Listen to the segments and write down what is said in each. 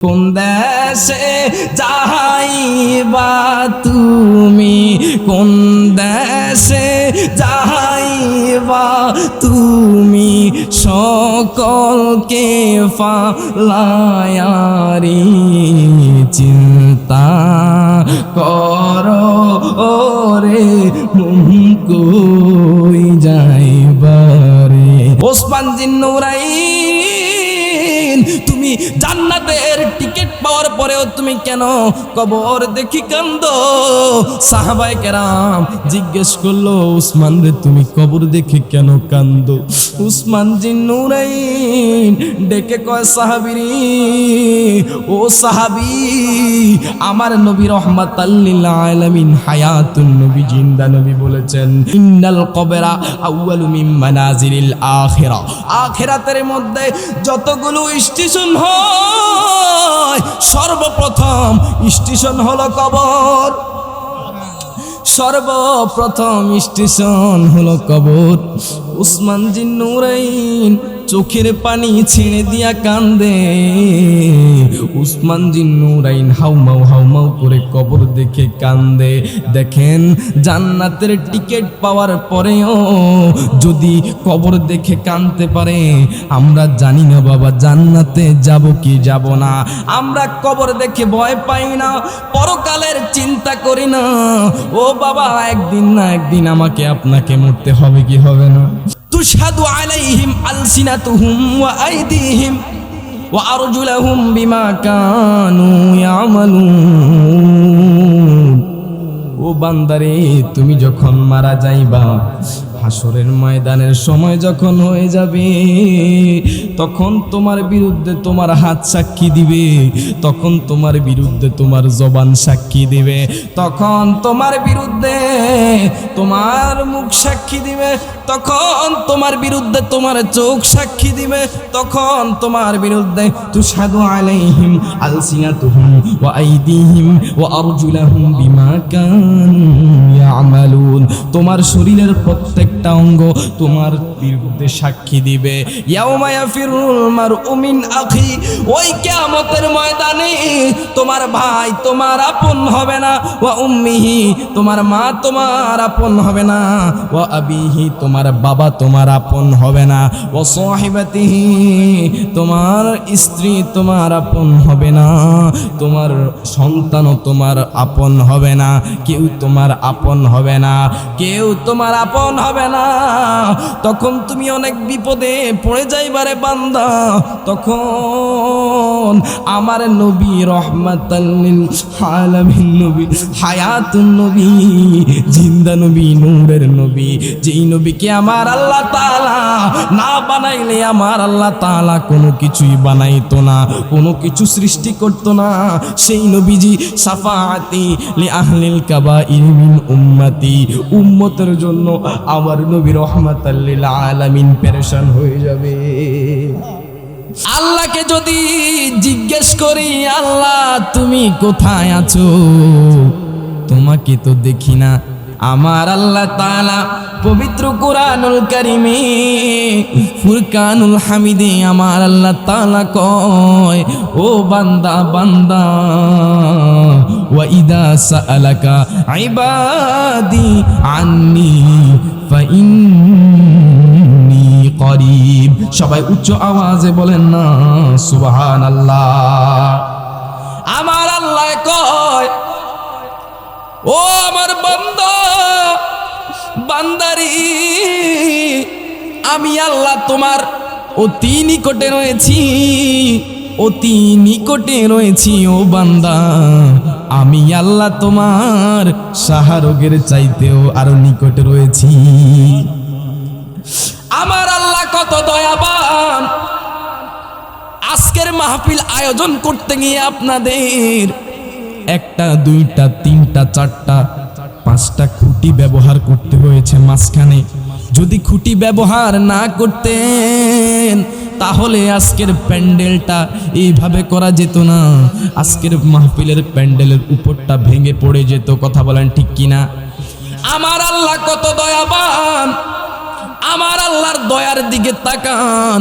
কোন দেশে যাইবা তুমি, কোন দেশে যাইবা তুমি, সকলকে ফালায়ারি চিন্তা করো রে মন কই যাইবারে। ওসমান জিন্নুরাইন, তুমি জান্নাতের টিকিট পাওয়ার পরেও তুমি কেন কবর দেখি কান্দো? সাহাবায়ে কেরাম জিজ্ঞেস করলো, উসমান রে তুমি কবর দেখে কেন কান্দো? উসমান জিন্নুরাইন ডেকে কয়, সাহাবীরে, ও সাহাবী, আমার নবী রহমাতাল লিল আলামিন হায়াতুন নবী, জিন্দা নবী বলেছেন, ইন্নাল কবরা আউয়ালু মিন মানাজিলিল আখিরা, আখিরাতের মধ্যে যতগুলো স্টেশন হয় সর্বপ্রথম স্টেশন হলো কবর। সর্বপ্রথম স্টেশন হলো কবর। উসমান জিন্নুরাইন চোখের পানি ছেড়ে দিয়া কান্দে। উসমান জিন্নুরাইন হাউমাউ করে কবর দেখে কান্দে। দেখেন, জান্নাতের টিকিট পাওয়ার পরেও যদি কবর দেখে কান্দতে পারে, আমরা জানি না বাবা জান্নাতে যাব কি যাব না। আমরা কবর দেখে ভয় পাই না, পরকালের চিন্তা করি না। ও বাবা, একদিন না একদিন আমাকে আপনাকে মরতে হবে কি হবে না? তুশহাদু আলাইহিম আলসিনাতুহুম ওয়া আইদিহিম ওয়া আরজুলুহুম বিমা কানু ইয়ামালুন। ও বান্দারে, তুমি যখন মারা যাইবা, হাসরের ময়দানের সময় যখন হয়ে যাবে, তখন তোমার বিরুদ্ধে তোমার হাত সাক্ষী দিবে, তখন তোমার বিরুদ্ধে তোমার জবান সাক্ষী দিবে, তখন তোমার বিরুদ্ধে তোমার মুখ সাক্ষী দিবে, তখন তোমার বিরুদ্ধে তোমার চোখ সাক্ষী দিবে, তখন তোমার বিরুদ্ধে তুশহাদু আলাইহিম আলসিনাতুহুম ওয়া আইদিহিম ওয়া আরজুলুহুম বিমা কানু ইয়ামালুন। তোমার শরীরের প্রত্যেকটা অঙ্গ তোমার বিরুদ্ধে সাক্ষী দিবে। ইয়াউমা ইয়াফিরুল মারউ মিন আখি, ওই কিয়ামতের ময়দানে তোমার ভাই তোমার আপন হবে না, ওয়া উম্মিহি, তোমার মা তোমার আপন হবে না, ওয়া আবিহি, তোমার বাবা তোমার আপন হবে না, ওয়া সাহিবাতিহি, তোমার স্ত্রী তোমার আপন হবে না, তোমার সন্তানও তোমার আপন হবে না, কেউ তোমার আপন হবে না, কেউ তোমার আপন হবে না। তখন তুমি অনেক বিপদে পড়ে যাইবারে বান্দা। তখন আমার নবী রহমাতাল লিল আলামিন নবী, হায়াতুন নবী, জিন্দা নবী, নূরের নবী, যেই নবীকে আমার আল্লাহ তাআলা না বানাইলে আমার আল্লাহ তাআলা কোনো কিছুই বানাইতো না, কোনো কিছু সৃষ্টি করতো না, সেই নবীজি শাফাআতি লি আহলিল কাবাইর মিন উম্মতি, উম্মতের জন্য আমার নবী রহমাতাল লিল আলামিন পেরেশান হয়ে যাবে। আল্লাহকে যদি জিজ্ঞেস করি, আল্লাহ তুমি কোথায় আছো? তোমাকে তো দেখি না। আমার আল্লাহ তাআলা পবিত্র কুরআনুল কারীমে ফুরকানুল হামিদে আমার আল্লাহ তাআলা কয়, ও বান্দা বান্দা, ওয়া ইদা সাআলাকা ইবাদি আন্নি ফাইন্নী করিব। সবাই উচ্চ আওয়াজে বলেন না সুবহানাল্লাহ। আমার আল্লাহ কয়, ও আমার বান্দা বান্দারি, আমি আল্লাহ তোমার অতি নিকটে রয়েছি, অতি নিকটে রয়েছি। ও বান্দা, আমি আল্লাহ তোমার শাহরগের চাইতেও আরো নিকটে রয়েছি। আমার আল্লাহ কত দয়াবান। আজকের মাহফিল আয়োজন করতে গিয়ে আপনাদের একটা, দুইটা, তিনটা, চারটা, পাঁচটা খুঁটি ব্যবহার করতে হয়েছে মাঝখানে। যদি খুঁটি ব্যবহার না করতেন তাহলে আজকের প্যান্ডেলটা এইভাবে করা যেত না। আজকের মাহফিলের প্যান্ডেলের উপরটা ভেঙে পড়ে যেত। কথা বলেন ঠিক কিনা? আমার আল্লাহ কত দয়াবান। আমার আল্লাহর দয়ার দিকে তাকান।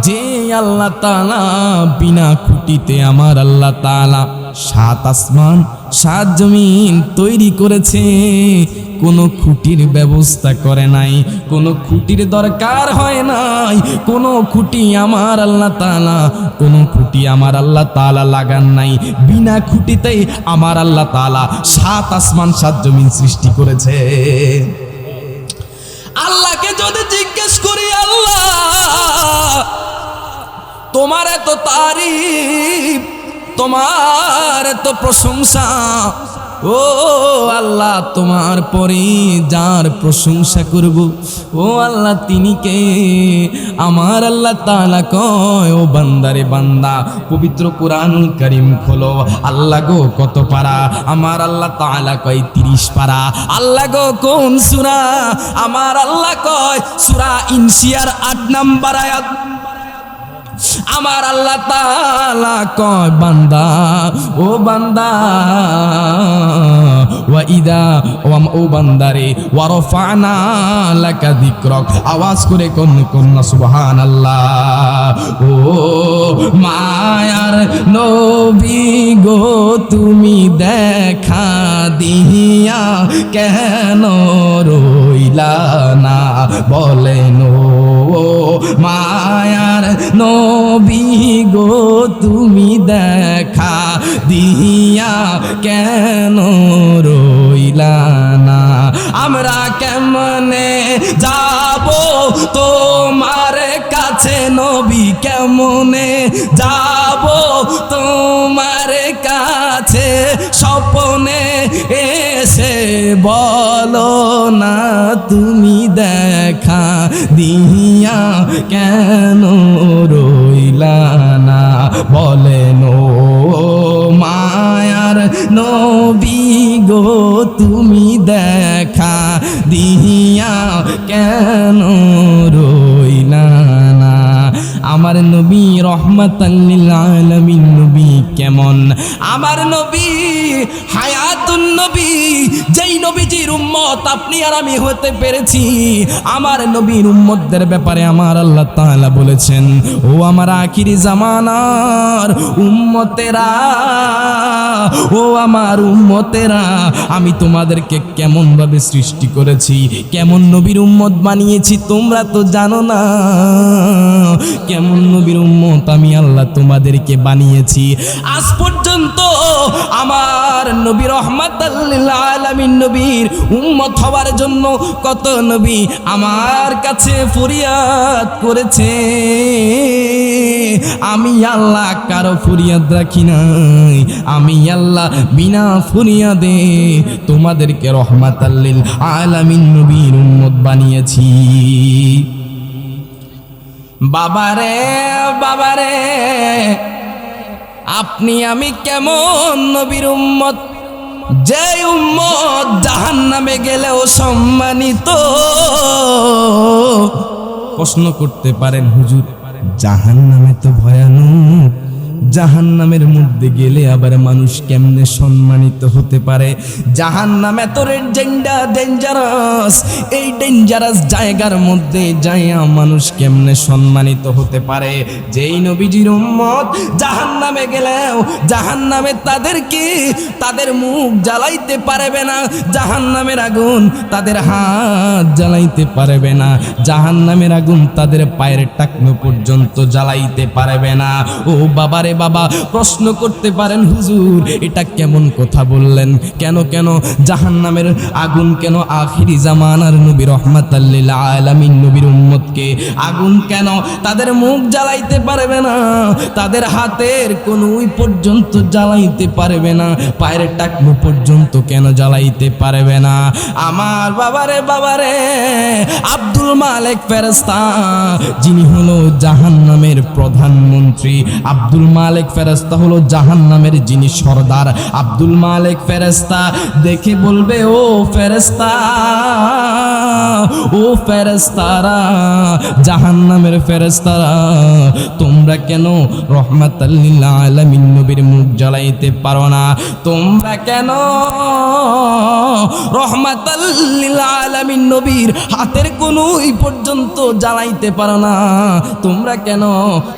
যে আল্লাহ তাআলা বিনা খুঁটি খুঁটিতে আমার আল্লাহ তাআলা 7 আসমান 7 জমিন তৈরি করেছে। কোনো খুঁটির ব্যবস্থা করে নাই, কোনো খুঁটির দরকার হয় নাই, কোনো খুঁটি আমার আল্লাহ তাআলা লাগান নাই। বিনা খুঁটিতেই আমার আল্লাহ তাআলা 7 আসমান 7 জমিন সৃষ্টি করেছে। আল্লাহকে যদি জিজ্ঞেস করি, আল্লাহ তোমার এত তারিফ, তোমার এত প্রশংসা, ও আল্লাহ তোমার পরে যার প্রশংসা করব, ও আল্লাহ তিনি কে? আমার আল্লাহ তাআলা কয়, ও বান্দারে বান্দা, পবিত্র কুরআনুল কারীম খোলো। আল্লাহ গো কত পারা? আমার আল্লাহ তাআলা কয় 30 পারা। আল্লাহ গো কোন সূরা? আমার আল্লাহ কয় সূরা ইনশিয়ার 8 নাম্বার আয়াত। আমার আল্লাহ তাআলা কয়, বান্দা ও বান্দা, ও বান্দারে, ওয়ারফা'না লাকা যিকরাক, আওয়াজ করে কোন সুবহানাল্লাহ। ও মায়ার নবী গো তুমি দেখা দিয়া কেন রইলা না? বলেন ও মায়ার নবী গো তুমি দেখা দিয়া কেন রইলা না? আমরা কেমনে যাব তোমার কাছে নবী, কেমনে যাব তোমার কাছে? স্বপ্নে এসে বলো না তুমি দেখা দিয়া কেন রইলা না? বলেন ও মায়ার নবী গো তুমি দেখা দিয়া কেন রইলা না? আমার নবী রহমাতাল লিল আলামিন নবী কেমন? আমার নবী হায়াতুন নবী, যেই নবীজির উম্মত আপনি আর আমি হতে পেরেছি। আমার নবীর উম্মতদের ব্যাপারে আমার আল্লাহ তাআলা বলেছেন, ও আমার আখিরি জামানার উম্মতেরা, ও আমার উম্মতেরা, আমি তোমাদেরকে কেমন ভাবে সৃষ্টি করেছি, কেমন নবীর উম্মত বানিয়েছি তোমরা তো জানো না। কেমন নবীর উম্মত আমি আল্লাহ তোমাদেরকে বানিয়েছি। আজ পর্যন্ত আমার নবী রহমাতাল লিল আলামিন নবীর উম্মত হওয়ার জন্য কত নবী আমার কাছে ফরিয়াদ করেছে। আমি আল্লাহ কারো ফরিয়াদ রাখি নাই। আমি আল্লাহ বিনা ফরিয়াদে তোমাদেরকে রহমাতাল লিল আলামিন নবীর উম্মত বানিয়েছি। বাবারে বাবারে, আপনি আমি কেমন নবীর উম্মত, যে উম্মত জাহান্নামে গেলেও সম্মানিত। প্রশ্ন করতে পারেন, হুজুর জাহান্নামে তো ভয়ানক, জাহান্নামের মধ্যে গেলে আবার মানুষ কেমনে সম্মানিত হতে পারে? জাহান্নাম এত ডেঞ্জারাস, এই ডেঞ্জারাস জায়গার মধ্যে যাইয়া মানুষ কেমনে সম্মানিত হতে পারে? যেই নবীজির উম্মত জাহান্নামে গেলেও জাহান্নামে তাদেরকে তাদের মুখ জ্বালাইতে পারবে না, জাহান্নামের আগুন তাদের হাত জ্বালাইতে পারবে না, জাহান্নামের আগুন তাদের পায়ের টাকনো পর্যন্ত জ্বালাইতে পারবে না। ও বাবারে বাবা, প্রশ্ন করতে পারেন, হুজুর এটা কেমন কথা বললেন? কেন জাহান্নামের আগুন কেন? আখিরি জামানার নবী রহমাতাল লিল আলামিন নবীর উম্মতকে আগুন কেন তাদের মুখ জ্বালাইতে পারবে না, তাদের হাতের কোনুই পর্যন্ত জ্বালাইতে পারবে না, পায়ের টাকনো পর্যন্ত কেন জ্বালাইতে পারবে না? আমার বাবারে, আব্দুল মালিক ফেরেশতা, যিনি হলো জাহান্নামের প্রধানমন্ত্রী, আব্দুল মালিক ফেরেশতা হলো জাহান্নামের যিনি সর্দার। আব্দুল মালিক ফেরেশতা দেখে বলবে, ও ফেরেশতা, ও ফেরেশতারা, জাহান্নামের ফেরেশতারা, তোমরা কেন রহমাতাল লিল আলামিন নবীর মুখ জ্বালাইতে পারো না? তোমরা কেন রহমাতাল লিল আলামিন নবীর হাতের কোনুই পর্যন্ত জ্বালাইতে পারো না? তোমরা কেন?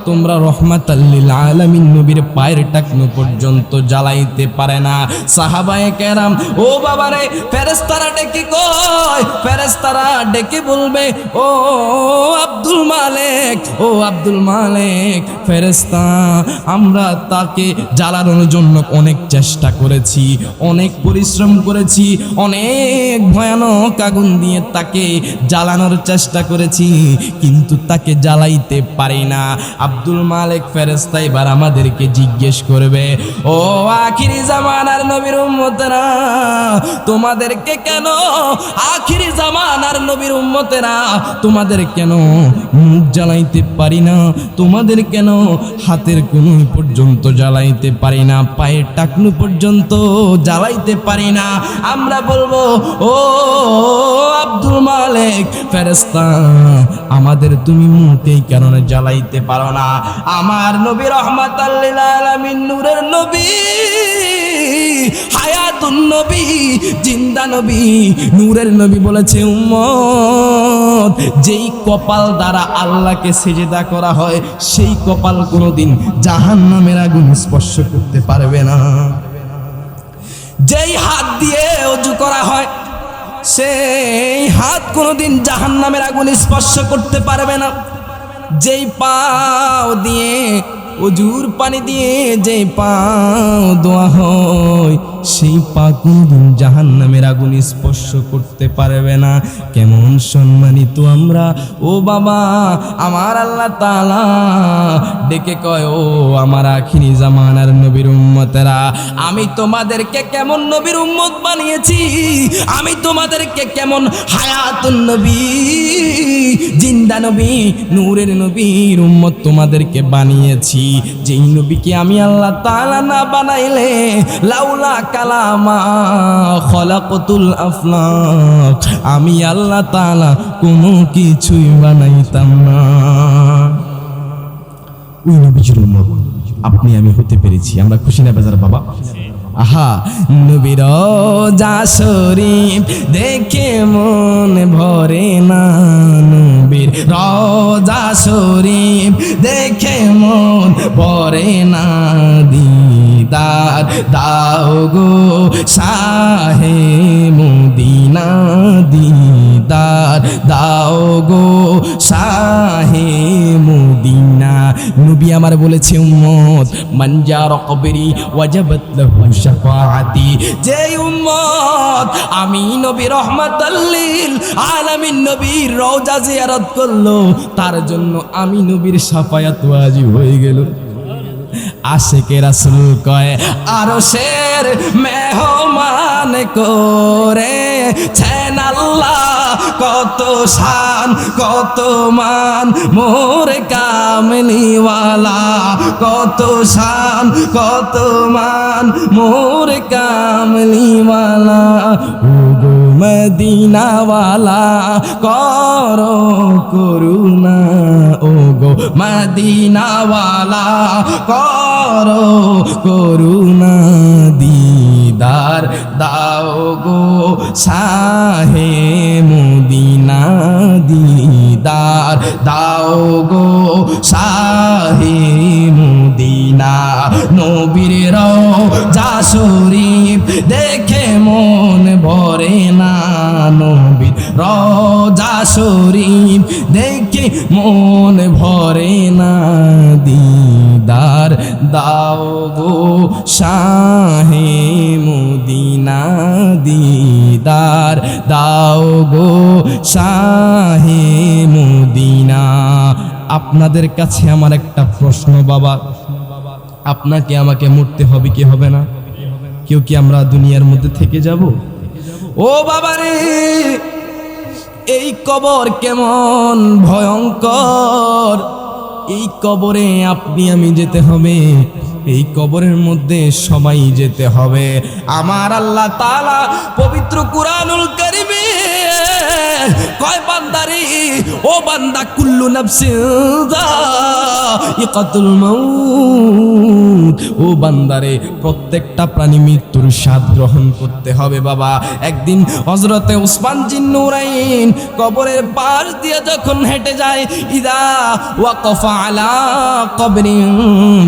তোমরা রহমাতাল লিল আলামিন আলামিন নবীর পায়ের টাকনু পর্যন্ত জ্বালাইতে পারে না। সাহাবায়ে কেরাম, ও বাবারে, ফেরেশতারা ডেকে কয়, ফেরেশতারা ডেকে বলবে, ও আব্দুল মালিক, ও আব্দুল মালিক, ফেরেশতা, আমরা তাকে জ্বালানোর জন্য অনেক চেষ্টা করেছি, অনেক পরিশ্রম করেছি, অনেক ভয়ানক আগুন দিয়ে তাকে জ্বালানোর চেষ্টা করেছি, কিন্তু তাকে জ্বালাইতে পারি না। আব্দুল মালিক ফেরেশতা এবার আমাদেরকে জিজ্ঞেস করবে, ও আখিরি জামানার নবীর উম্মতেরা, তোমাদেরকে কেন, আখিরি জামানার নবীর উম্মতেরা, তোমাদের কেন মুখ জ্বালাইতে পারি না, তোমাদের কেন হাতের কোণু পর্যন্ত জ্বালাইতে পারি না, পায়ের টাকনু পর্যন্ত জ্বালাইতে পারি না? আমরা বলবো, ও আব্দুল মালিক ফেরেশতা, আমাদের তুমি মুখেই কারণে জ্বালাইতে পারো না। আমার নবী রাহমাতাল লিল আলামিন, নূরের নবী, হায়াতুন নবী, জিন্দা নবী, নূরের নবী বলেছে, উম্মত, যেই কপাল দ্বারা আল্লাহকে সিজদা করা হয় সেই কপাল কোনোদিন জাহান্নামের আগুন স্পর্শ করতে পারবে না। যেই হাত দিয়ে ওযু করা হয় সেই হাত কোনোদিন জাহান্নামের আগুন স্পর্শ করতে পারবে না। যেই পাও দিয়ে ওযুর পানি দিয়ে যে পাও ধোয়া হয় সেই পা কোনদিন জাহান্নামের আগুন স্পর্শ করতে পারবে না। কেমন সম্মানিত আমরা! ও বাবা, আমার আল্লাহ তাআলা ডেকে কয়, ও আমার আখিরি জামানার নবীর উম্মতেরা, আমি তোমাদেরকে কেমন নবীর উম্মত বানিয়েছি, আমি তোমাদেরকে কেমন হায়াতুন নবী, জিন্দা নবী, নূরের নবীর উম্মত তোমাদেরকে বানিয়েছি, যেই নবীকে আমি আল্লাহ তাআলা না বানাইলে লাউলা কালামা খলাকতুল আফলাক, আমি আল্লাহ তাআলা কোনো কিছুই বানাইতাম না। ওই নবীর উম্মত আপনি আমি হতে পেরেছি, আমরা খুশি না বেজার বাবা? আহা, নবীর রওজা শরীফ দেখে মন ভরে না, নবীর রওজা শরীফ দেখে মন ভরে না, দিদার দাও গো শাহে মদিনা, দিদার দাও গো শাহে মদিনা। নবী আমার বলেছে, উম্মত, মান জারা কবরি ওয়াজাবাত লাহু শাফাআতি, যে উম্মত আমি নবী রাহমাতাল লিল আলামিন নবীর রওজা জিয়ারত করলো তার জন্য আমি নবীর শাফায়াত ওয়াজিব হয়ে গেল। আশিকে রাসূল কয়, আরশের মেহমান করেছেন আল্লাহ, কত শান কত মান মোর কামলিওয়ালা, কত শান কত মান মোর কামলিওয়ালা, ও গো মদিনাওয়ালা করো করুণা, ও গো মদিনাওয়ালা করো করুণা, দিদার দাও গো শাহে মদিনা, দিদার দাও গো শাহে মদিনা। নবীর রওজা শরীফ দেখে মন ভরে না, নবীর রওজা শরীফ দেখে মন ভরে না, দিদার দাও গো শাহে মদিনা, দিদার দাও গো শাহে মদিনা। আপনাদের কাছে আমার একটা প্রশ্ন বাবা, আপনাকে আমাকে মরতে হবে কি হবে না? কেউ কি আমরা দুনিয়ার মধ্যে থেকে যাব? ও বাবা রে, এই কবর কেমন ভয়ঙ্কর! এই কবরে আপনি আমি যেতে হবে, এই কবরের মধ্যে সবাই যেতে হবে। আমার আল্লাহ তাআলা পবিত্র কুরআনুল কারীমে কয় বান্দারে, ও বান্দা, কুল্লু নাফসিন যায়িকাতুল মাউত, ও বান্দারে প্রত্যেকটা প্রাণী মৃত্যুর স্বাদ গ্রহণ করতে হবে বাবা। একদিন হযরতে উসমান জিন নুরাইন কবরের পাশ দিয়ে যখন হেঁটে যায়, ইদা ওয়াকাফা আলা কবরিন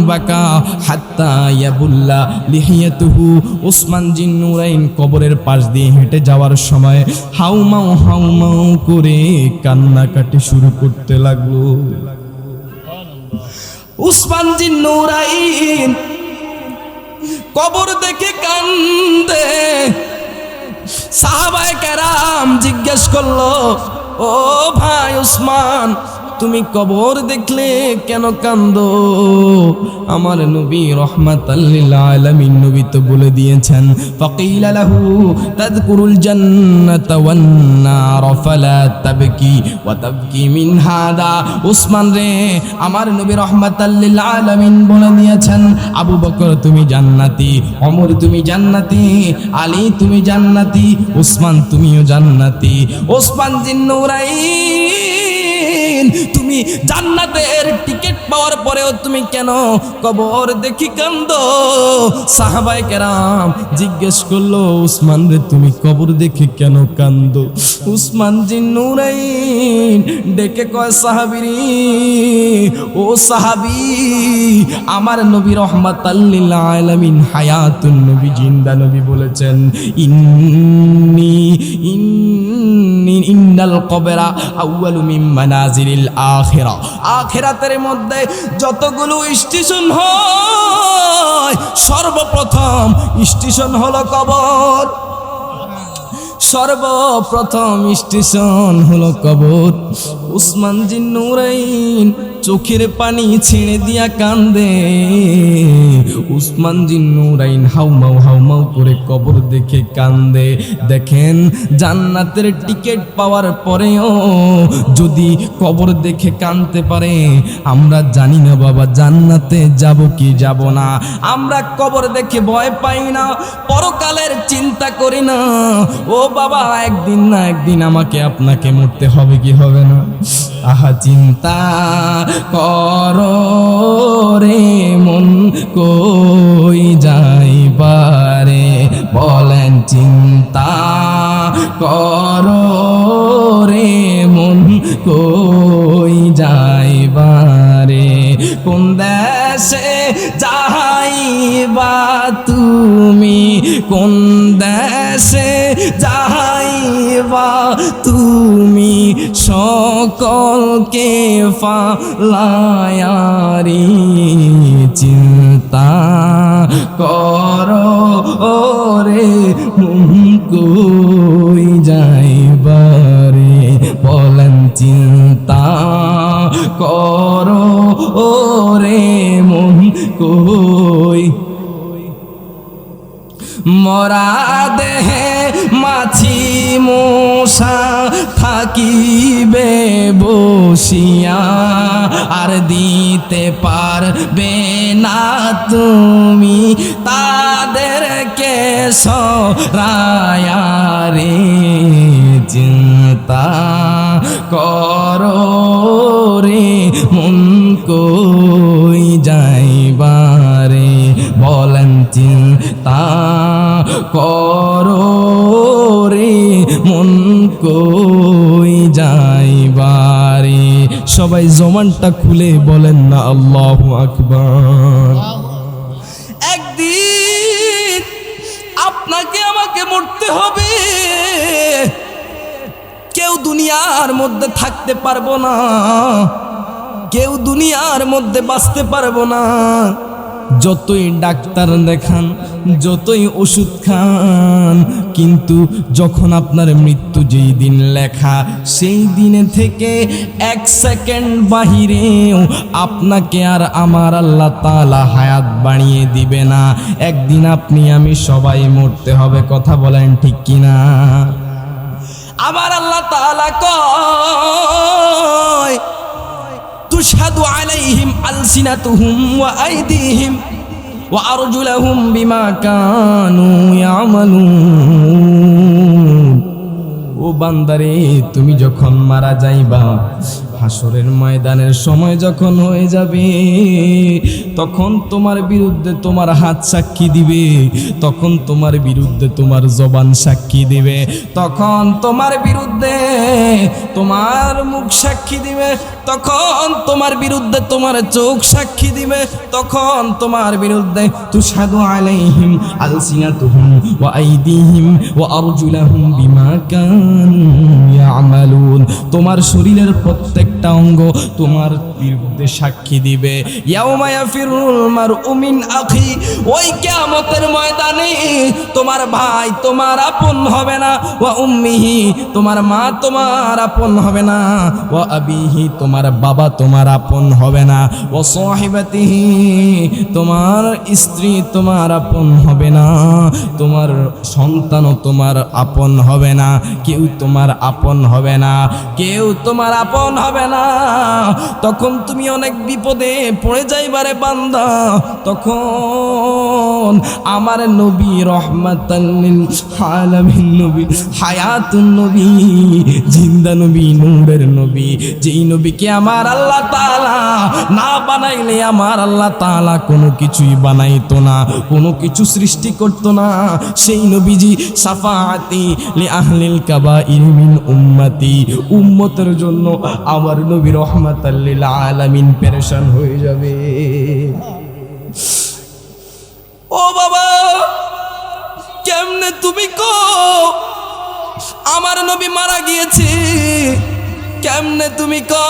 বাকা হাত্তা ইয়াবুল্লা লিহিয়াতুহু, উসমান জিন নুরাইন কবরের পাশ দিয়ে হেঁটে যাওয়ার সময় হাউমাউ হাউমাউ করে কান্নাকাটি শুরু করতে লাগলো। উসমান জিন নুরাইন কবর দেখে কান্দে। সাহাবায়ে কেরাম জিজ্ঞেস করলো, ও ভাই উসমান, তুমি কবর দেখলে কেন কান্দো? আমার নবী রাহমাতাল লিল আলামিন নবী তো বলে দিয়েছেন, ফাকিলা লাহু তাযকুরুল জান্নাতা ওয়ান নার ফালা তাবকি ওয়া তাবকি মিন হাদা। উসমান রে, আমার নবী রাহমাতাল লিল আলামিন বলে দিয়েছেন, আবু বকর তুমি জান্নাতি, ওমর তুমি জান্নাতি, আলী তুমি জান্নাতি, উসমান তুমিও জান্নাতি। উসমান জিন নুরাইন, তুমি জান্নাতের টিকিট পাওয়ার পরেও তুমি কেন কবর দেখি কান্দো? সাহাবায়ে কেরাম জিজ্ঞেস করলো, উসমান রে তুমি কবর দেখে কেন কান্দো? উসমান জিন নুরাইন ডেকে কয়, সাহাবীরে, ও সাহাবী, আমার নবী রাহমাতাল লিল আলামিন হায়াতুন নবী, জিন্দা নবী বলেছেন, ইন্নাল কবরা আউয়ালু মিন মানাজিলিল আখিরা। আখিরাতের মধ্যে যতগুলো স্টেশন হয়, সর্বপ্রথম স্টেশন হলো কবর। সর্বপ্রথম স্টেশন হলো কবর। উসমান জিন নুরাইন চোখের পানি ছেড়ে দিয়া কান্দে। উসমান জিন নুরাইন হাউমাউ হাউমাউ করে কবর দেখে কান্দে। দেখেন, জান্নাতের টিকিট পাওয়ার পরেও যদি কবর দেখে কাঁদতে পারে, আমরা জানি না বাবা জান্নাতে যাব কি যাব না। আমরা কবর দেখে ভয় পাই না, পরকালের চিন্তা করি না। ও বাবা, একদিন না একদিন আমাকে আপনাকে মরতে হবে কি হবে না? আহা চিন্তা করো রে মন কই যাইবারে, বলেন চিন্তা করো রে মন কই যাইবারে, কোন দেশে যাইবা তুমি, কোন দেশে যাইবা তুমি, সকলকে ফালায়ারি চিন্তা করো রে মন কই যাইবারে, বলেন চিন্তা করো রে মন কই। মরা দেহে মাছি মশা থাকিবে বসিয়া, আর দিতে পারবে না তুমি তাদেরকে সরায়া রে, চিন্তা করো রে মন কই যাইবারে, বলেন চিন্তা করো রে মন কই যাইবারে। সবাই জবানটা খুলে বলেন না আল্লাহু আকবার। একদিন আপনাকে আমাকে মরতে হবে। কেউ দুনিয়ার মধ্যে থাকতে পারবো না, কেউ দুনিয়ার মধ্যে বাঁচতে পারবো না। যতই ডাক্তার দেখান, যতই ওষুধ খান, কিন্তু যখন আপনার মৃত্যু যেই দিন লেখা, সেই দিনে থেকে 1 সেকেন্ড বাহিরেও আপনাকে আর আমার আল্লাহ তাআলা হায়াত বাড়িয়ে দিবে না। একদিন আপনি আমি সবাই মরতে হবে, কথা বলেন ঠিক কিনা? আমার আল্লাহ তাআলা কয়, তুশহাদু আলাইহিম আলসিনাতুহুম ওয়া আইদিহিম ওয়া আরজুলুহুম বিমা কানু ইয়ামালুন। ও ও বান্দারে তুমি যখন মারা যাইবা, হাসরের ময়দানের সময় যখন হয়ে যাবে, তখন তোমার বিরুদ্ধে তোমার হাত সাক্ষী দিবে, তখন তোমার বিরুদ্ধে তোমার জবান সাক্ষী দিবে, তখন তোমার বিরুদ্ধে তোমার মুখ সাক্ষী দিবে, তখন তোমার বিরুদ্ধে তোমার চোখ সাক্ষী দিবে, তখন তোমার বিরুদ্ধে তুশহাদু আলাইহিম আলসিনাতুহুম ওয়া আইদিহিম ওয়া আরজুলাহুম বিমা কানু ইয়ামালুন। তোমার শরীরের প্রত্যেকটা অঙ্গ তোমার বিরুদ্ধে সাক্ষী দিবে। ইয়াউমা ইয়াফিরুল মারউ মিন আখি, ওই কিয়ামতের ময়দানে তোমার ভাই তোমার আপন হবে না, ওয়া উম্মিহি তোমার মা তোমার আপন হবে না, ওয়া আবিহি তোমার বাবা তোমার আপন হবে না, ওয়া সাহিবাতিহি তোমার স্ত্রী তোমার আপন হবে না, তোমার সন্তানও তোমার আপন হবে না, কেউ তোমার আপন হবে না, কেউ তোমার আপন হবে না। তখন তুমি অনেক বিপদে পড়ে যাইবারে বান্দা, তখন আমার নবী রহমাতাল লিল আলামিন নবী, হায়াতুন নবী, জিন্দা নবী, নূরের নবী, যেই নবীকে আমার আল্লাহ তাআলা না বানাইলে আমার আল্লাহ তাআলা কোনো কিছুই বানাইতো না, কোনো কিছু সৃষ্টি করতো না, সেই নবীজি শাফাআতি লি আহলিল কাবাইর মিন উম্মতি, উম্মতের জন্য আমার নবী রহমাতাল লিল আলামিন পেরেশান হয়ে যাবে। ও বাবা, কেমনে তুমি কো আমার নবী মারা গিয়েছে, কেমনে তুমি কো